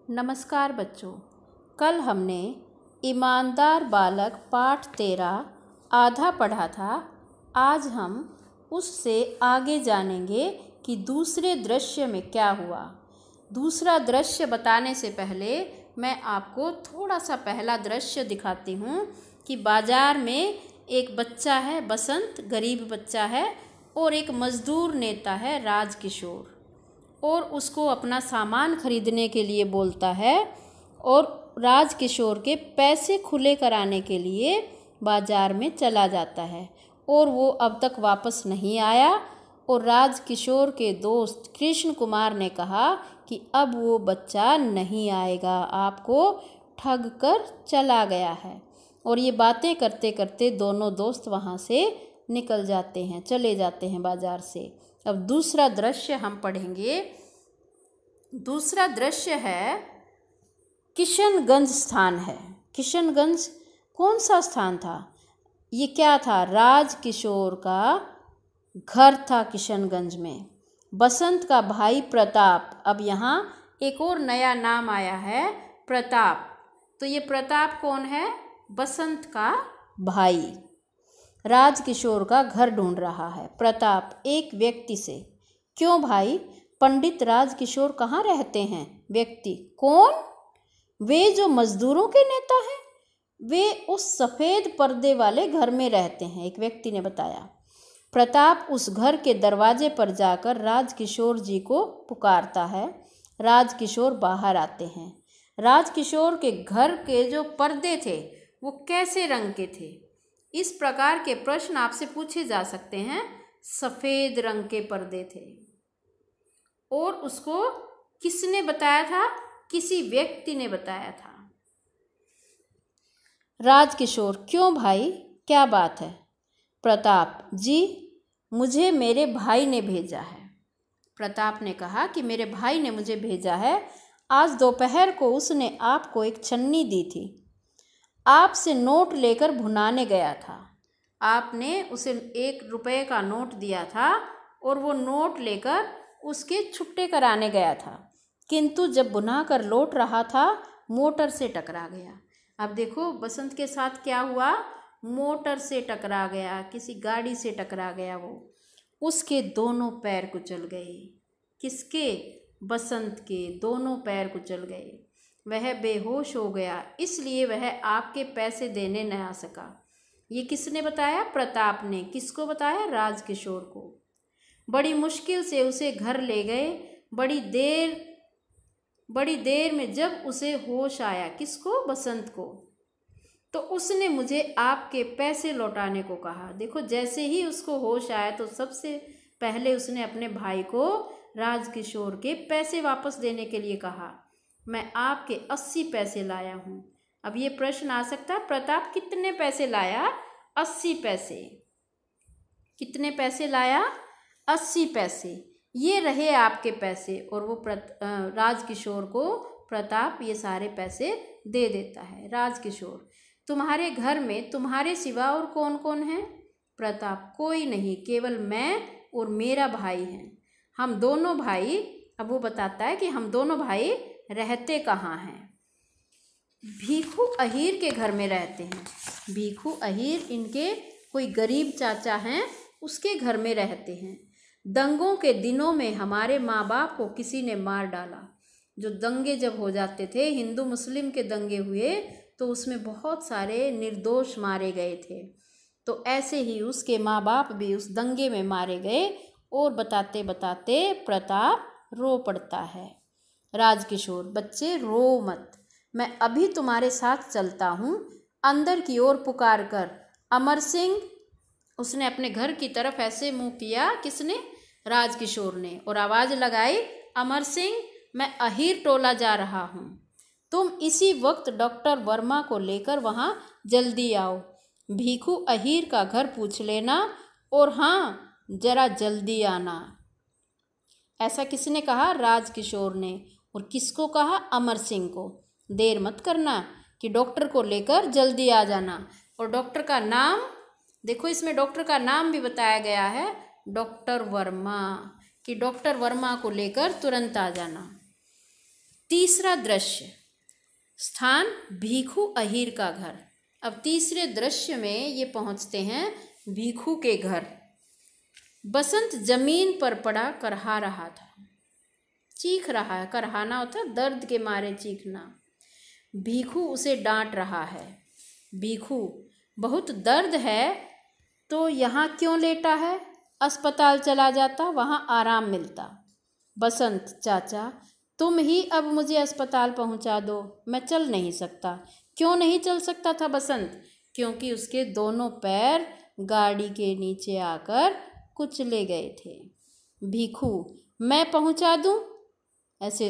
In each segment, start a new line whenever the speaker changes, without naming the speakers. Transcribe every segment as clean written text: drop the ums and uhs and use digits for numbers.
नमस्कार बच्चों। कल हमने ईमानदार बालक पाठ 13 आधा पढ़ा था। आज हम उससे आगे जानेंगे कि दूसरे दृश्य में क्या हुआ। दूसरा दृश्य बताने से पहले मैं आपको थोड़ा सा पहला दृश्य दिखाती हूँ कि बाज़ार में एक बच्चा है, बसंत, गरीब बच्चा है, और एक मज़दूर नेता है, राजकिशोर, और उसको अपना सामान खरीदने के लिए बोलता है और राजकिशोर के पैसे खुले कराने के लिए बाज़ार में चला जाता है और वो अब तक वापस नहीं आया। और राजकिशोर के दोस्त कृष्ण कुमार ने कहा कि अब वो बच्चा नहीं आएगा, आपको ठग कर चला गया है। और ये बातें करते करते दोनों दोस्त वहाँ से निकल जाते हैं, चले जाते हैं बाज़ार से। अब दूसरा दृश्य हम पढ़ेंगे। दूसरा दृश्य है किशनगंज स्थान है। किशनगंज कौन सा स्थान था? ये क्या था? राजकिशोर का घर था किशनगंज में। बसंत का भाई प्रताप, अब यहाँ एक और नया नाम आया है, प्रताप। तो ये प्रताप कौन है? बसंत का भाई। राजकिशोर का घर ढूंढ रहा है प्रताप एक व्यक्ति से। क्यों भाई? पंडित राजकिशोर कहाँ रहते हैं? व्यक्ति कौन? वे जो मजदूरों के नेता हैं, वे उस सफ़ेद पर्दे वाले घर में रहते हैं, एक व्यक्ति ने बताया। प्रताप उस घर के दरवाजे पर जाकर राजकिशोर जी को पुकारता है। राजकिशोर बाहर आते हैं। राजकिशोर के घर के जो पर्दे थे वो कैसे रंग के थे? इस प्रकार के प्रश्न आपसे पूछे जा सकते हैं। सफ़ेद रंग के पर्दे थे। और उसको किसने बताया था? किसी व्यक्ति ने बताया था। राजकिशोर: क्यों भाई, क्या बात है? प्रताप जी, मुझे मेरे भाई ने भेजा है। प्रताप ने कहा कि मेरे भाई ने मुझे भेजा है। आज दोपहर को उसने आपको एक छन्नी दी थी। आपसे नोट लेकर भुनाने गया था। आपने उसे 1 रुपये का नोट दिया था और वो नोट लेकर उसके छुट्टे कराने गया था, किंतु जब भुना कर लौट रहा था मोटर से टकरा गया। अब देखो बसंत के साथ क्या हुआ? मोटर से टकरा गया, किसी गाड़ी से टकरा गया। वो उसके दोनों पैर कुचल गए। किसके? बसंत के दोनों पैर कुचल गए। वह बेहोश हो गया, इसलिए वह आपके पैसे देने न आ सका। ये किसने बताया? प्रताप ने। किसको बताया? राजकिशोर को। बड़ी मुश्किल से उसे घर ले गए। बड़ी देर में जब उसे होश आया, किसको? बसंत को, तो उसने मुझे आपके पैसे लौटाने को कहा। देखो, जैसे ही उसको होश आया तो सबसे पहले उसने अपने भाई को राजकिशोर के पैसे वापस देने के लिए कहा। मैं आपके 80 पैसे लाया हूँ। अब ये प्रश्न आ सकता है, प्रताप कितने पैसे लाया? 80 पैसे। कितने पैसे लाया? 80 पैसे। ये रहे आपके पैसे। और वो राजकिशोर को प्रताप ये सारे पैसे दे देता है। राजकिशोर: तुम्हारे घर में तुम्हारे सिवा और कौन कौन है? प्रताप: कोई नहीं, केवल मैं और मेरा भाई है। हम दोनों भाई, अब वो बताता है कि हम दोनों भाई रहते कहाँ हैं? भीखू अहीर के घर में रहते हैं। भीखू अहीर इनके कोई गरीब चाचा हैं, उसके घर में रहते हैं। दंगों के दिनों में हमारे माँ बाप को किसी ने मार डाला। जो दंगे जब हो जाते थे, हिंदू मुस्लिम के दंगे हुए, तो उसमें बहुत सारे निर्दोष मारे गए थे। तो ऐसे ही उसके माँ बाप भी उस दंगे में मारे गए। और बताते बताते प्रताप रो पड़ता है। राजकिशोर: बच्चे रो मत, मैं अभी तुम्हारे साथ चलता हूँ। अंदर की ओर पुकार कर अमर सिंह। उसने अपने घर की तरफ ऐसे मुँह किया। किसने? राजकिशोर ने। और आवाज़ लगाई, अमर सिंह, मैं अहीर टोला जा रहा हूँ। तुम इसी वक्त डॉक्टर वर्मा को लेकर वहाँ जल्दी आओ। भीखू अहीर का घर पूछ लेना, और हाँ, जरा जल्दी आना। ऐसा किसने कहा? राजकिशोर ने। और किसको कहा? अमर सिंह को। देर मत करना कि डॉक्टर को लेकर जल्दी आ जाना। और डॉक्टर का नाम देखो, इसमें डॉक्टर का नाम भी बताया गया है, डॉक्टर वर्मा, कि डॉक्टर वर्मा को लेकर तुरंत आ जाना। तीसरा दृश्य, स्थान भीखू अहीर का घर। अब तीसरे दृश्य में ये पहुंचते हैं भीखू के घर। बसंत जमीन पर पड़ा करहा रहा था, चीख रहा है। करहाना होता है दर्द के मारे चीखना। भीखू उसे डांट रहा है। भीखू, बहुत दर्द है तो यहाँ क्यों लेटा है? अस्पताल चला जाता, वहाँ आराम मिलता। बसंत, चाचा तुम ही अब मुझे अस्पताल पहुँचा दो, मैं चल नहीं सकता। क्यों नहीं चल सकता था बसंत? क्योंकि उसके दोनों पैर गाड़ी के नीचे आकर कुचले गए थे। भीखू, मैं पहुँचा दूँ? ऐसे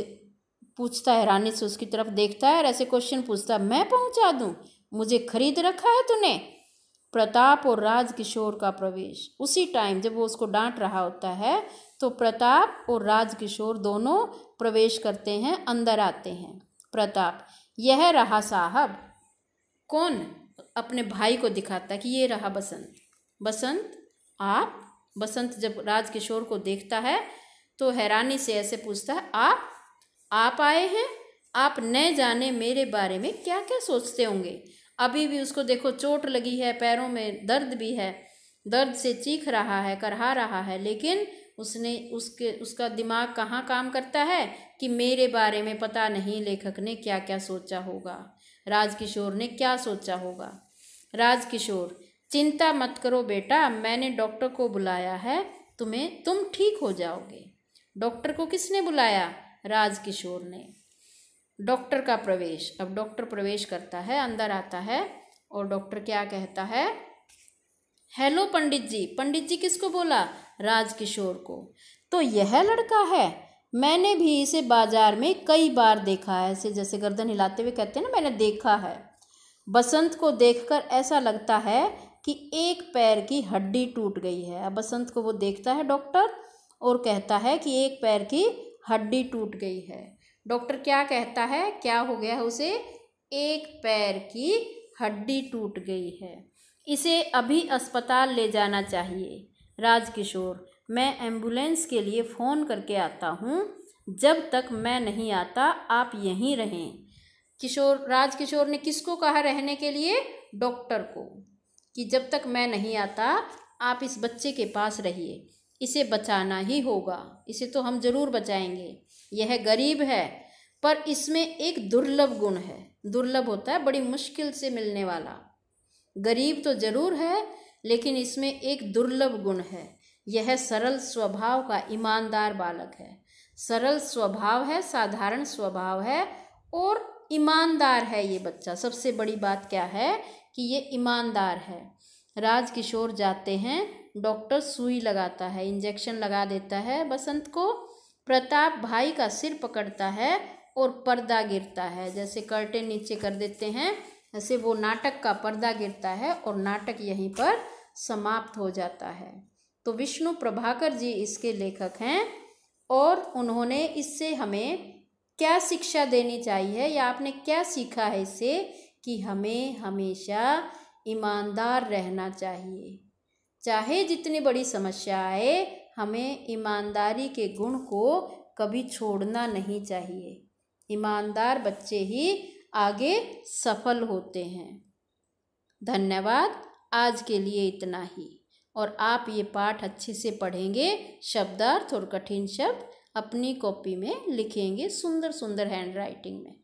पूछता है, हैरानी से उसकी तरफ देखता है और ऐसे क्वेश्चन पूछता है, मैं पहुँचा दूँ? मुझे खरीद रखा है तूने? प्रताप और राजकिशोर का प्रवेश। उसी टाइम जब वो उसको डांट रहा होता है तो प्रताप और राजकिशोर दोनों प्रवेश करते हैं, अंदर आते हैं। प्रताप, यह रहा साहब। कौन? अपने भाई को दिखाता है कि ये रहा बसंत। बसंत, आप? बसंत जब राजकिशोर को देखता है तो हैरानी से ऐसे पूछता है, आप आए हैं? आप न जाने मेरे बारे में क्या क्या सोचते होंगे। अभी भी उसको देखो, चोट लगी है, पैरों में दर्द भी है, दर्द से चीख रहा है, करहा रहा है, लेकिन उसका दिमाग कहाँ काम करता है कि मेरे बारे में पता नहीं लेखक ने क्या क्या सोचा होगा, राजकिशोर ने क्या सोचा होगा। राजकिशोर, चिंता मत करो बेटा, मैंने डॉक्टर को बुलाया है, तुम ठीक हो जाओगे। डॉक्टर को किसने बुलाया? राजकिशोर ने। डॉक्टर का प्रवेश। अब डॉक्टर प्रवेश करता है, अंदर आता है और डॉक्टर क्या कहता है? हेलो पंडित जी। पंडित जी किसको बोला? राजकिशोर को। तो यह लड़का है, मैंने भी इसे बाजार में कई बार देखा है। ऐसे जैसे गर्दन हिलाते हुए कहते हैं ना, मैंने देखा है। बसंत को देखकर ऐसा लगता है कि एक पैर की हड्डी टूट गई है। अब बसंत को वो देखता है डॉक्टर और कहता है कि एक पैर की हड्डी टूट गई है। डॉक्टर क्या कहता है, क्या हो गया है उसे? एक पैर की हड्डी टूट गई है, इसे अभी अस्पताल ले जाना चाहिए। राजकिशोर, मैं एम्बुलेंस के लिए फ़ोन करके आता हूँ, जब तक मैं नहीं आता आप यहीं रहें। राजकिशोर ने किसको कहा रहने के लिए? डॉक्टर को, कि जब तक मैं नहीं आता आप इस बच्चे के पास रहिए, इसे बचाना ही होगा, इसे तो हम ज़रूर बचाएंगे। यह गरीब है पर इसमें एक दुर्लभ गुण है। दुर्लभ होता है बड़ी मुश्किल से मिलने वाला। गरीब तो ज़रूर है लेकिन इसमें एक दुर्लभ गुण है। यह सरल स्वभाव का ईमानदार बालक है। सरल स्वभाव है, साधारण स्वभाव है और ईमानदार है ये बच्चा। सबसे बड़ी बात क्या है कि ये ईमानदार है। राजकिशोर जाते हैं, डॉक्टर सुई लगाता है, इंजेक्शन लगा देता है बसंत को। प्रताप भाई का सिर पकड़ता है और पर्दा गिरता है, जैसे कर्टेन नीचे कर देते हैं ऐसे वो नाटक का पर्दा गिरता है और नाटक यहीं पर समाप्त हो जाता है। तो विष्णु प्रभाकर जी इसके लेखक हैं और उन्होंने इससे हमें क्या शिक्षा देनी चाहिए या आपने क्या सीखा है इससे, कि हमें हमेशा ईमानदार रहना चाहिए। चाहे जितनी बड़ी समस्या आए, हमें ईमानदारी के गुण को कभी छोड़ना नहीं चाहिए। ईमानदार बच्चे ही आगे सफल होते हैं। धन्यवाद। आज के लिए इतना ही। और आप ये पाठ अच्छे से पढ़ेंगे, शब्दार्थ और कठिन शब्द अपनी कॉपी में लिखेंगे सुंदर सुंदर हैंड राइटिंग में।